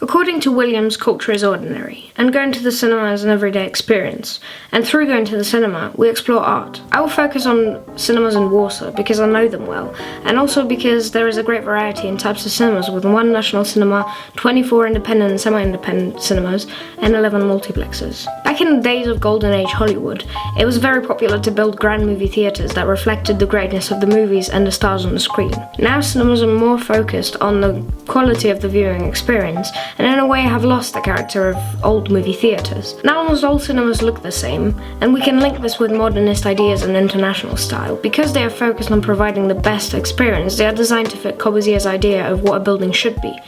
According to Williams, culture is ordinary, and going to the cinema is an everyday experience. And through going to the cinema, we explore art. I will focus on cinemas in Warsaw because I know them well, and also because there is a great variety in types of cinemas with 1 national cinema, 24 independent and semi-independent cinemas, and 11 multiplexes. Back in the days of Golden Age Hollywood, it was very popular to build grand movie theatres that reflected the greatness of the movies and the stars on the screen. Now cinemas are more focused on the quality of the viewing experience, and in a way have lost the character of old movie theatres. Now almost all cinemas look the same, and we can link this with modernist ideas and international style. Because they are focused on providing the best experience, they are designed to fit Corbusier's idea of what a building should be,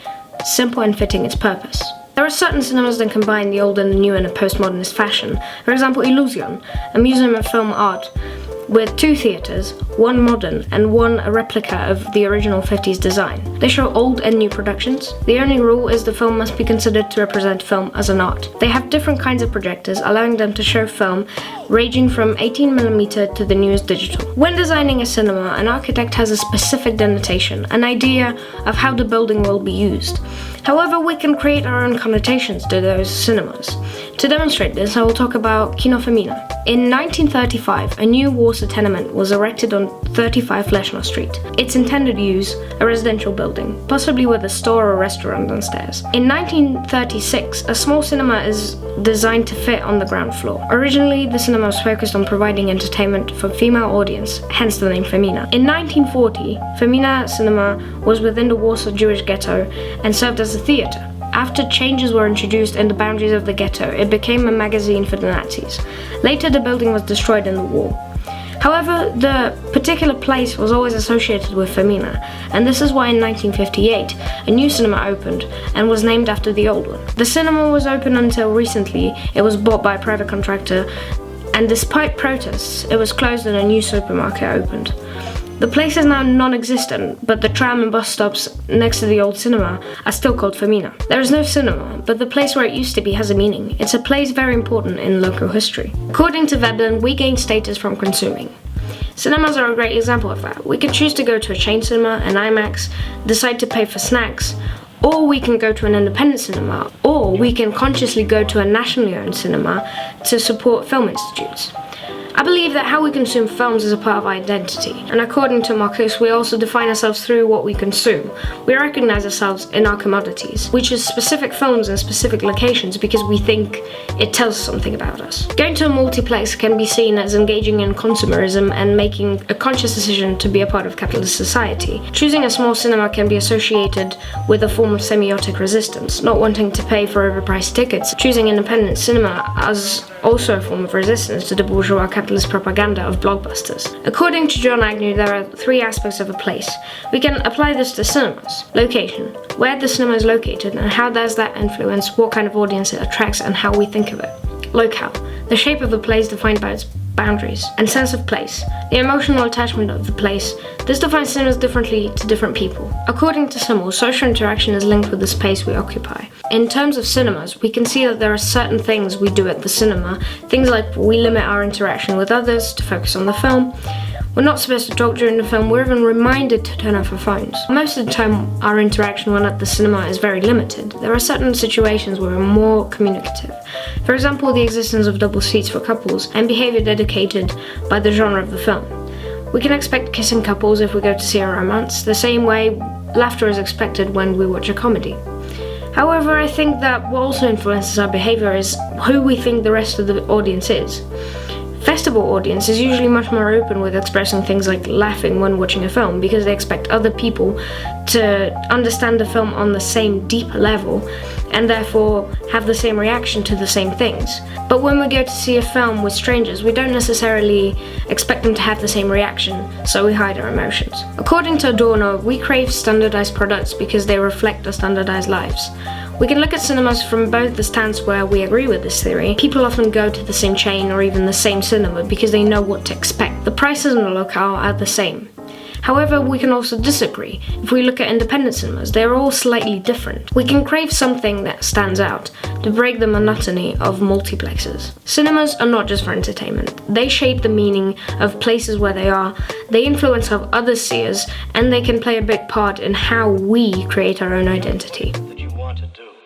simple and fitting its purpose. There are certain cinemas that combine the old and the new in a postmodernist fashion. For example, Illusion, a museum of film art with 2 theatres, 1 modern and 1 a replica of the original 50s design. They show old and new productions. The only rule is the film must be considered to represent film as an art. They have different kinds of projectors, allowing them to show film ranging from 18mm to the newest digital. When designing a cinema, an architect has a specific denotation, an idea of how the building will be used. However, we can create our own connotations to those cinemas. To demonstrate this, I will talk about Kino Femina. In 1935, a new Warsaw tenement was erected on 35 Leszno Street. Its intended use, a residential building, possibly with a store or restaurant downstairs. In 1936, a small cinema is designed to fit on the ground floor. Originally, the cinema was focused on providing entertainment for female audience, hence the name Femina. In 1940, Femina Cinema was within the Warsaw Jewish ghetto and served as a theatre. After changes were introduced in the boundaries of the ghetto, it became a magazine for the Nazis. Later, the building was destroyed in the war. However, the particular place was always associated with Femina, and this is why in 1958 a new cinema opened and was named after the old one. The cinema was open until recently. It was bought by a private contractor, and despite protests, it was closed and a new supermarket opened. The place is now non-existent, but the tram and bus stops next to the old cinema are still called Femina. There is no cinema, but the place where it used to be has a meaning. It's a place very important in local history. According to Veblen, we gain status from consuming. Cinemas are a great example of that. We can choose to go to a chain cinema, an IMAX, decide to pay for snacks, or we can go to an independent cinema, or we can consciously go to a nationally owned cinema to support film institutes. I believe that how we consume films is a part of our identity, and according to Marcus, we also define ourselves through what we consume. We recognize ourselves in our commodities. We choose specific films in specific locations because we think it tells something about us. Going to a multiplex can be seen as engaging in consumerism and making a conscious decision to be a part of capitalist society. Choosing a small cinema can be associated with a form of semiotic resistance, not wanting to pay for overpriced tickets. Choosing independent cinema as also a form of resistance to the bourgeois capitalist propaganda of blockbusters. According to John Agnew, there are 3 aspects of a place. We can apply this to cinemas. Location, where the cinema is located and how does that influence what kind of audience it attracts and how we think of it. Locale, the shape of a place defined by its boundaries. And sense of place, the emotional attachment of the place. This defines cinemas differently to different people. According to Simmel, social interaction is linked with the space we occupy. In terms of cinemas, we can see that there are certain things we do at the cinema, things like we limit our interaction with others to focus on the film. We're not supposed to talk during the film, we're even reminded to turn off our phones. Most of the time, our interaction when at the cinema is very limited. There are certain situations where we're more communicative. For example, the existence of double seats for couples and behavior dedicated by the genre of the film. We can expect kissing couples if we go to see a romance, the same way laughter is expected when we watch a comedy. However, I think that what also influences our behavior is who we think the rest of the audience is. Festival audience is usually much more open with expressing things like laughing when watching a film because they expect other people to understand the film on the same deeper level and therefore have the same reaction to the same things. But when we go to see a film with strangers, we don't necessarily expect them to have the same reaction, so we hide our emotions. According to Adorno, we crave standardized products because they reflect our standardized lives. We can look at cinemas from both the stance where we agree with this theory. People often go to the same chain or even the same cinema because they know what to expect. The prices in the locale are the same. However, we can also disagree. If we look at independent cinemas, they are all slightly different. We can crave something that stands out to break the monotony of multiplexes. Cinemas are not just for entertainment. They shape the meaning of places where they are, they influence how others see us, and they can play a big part in how we create our own identity.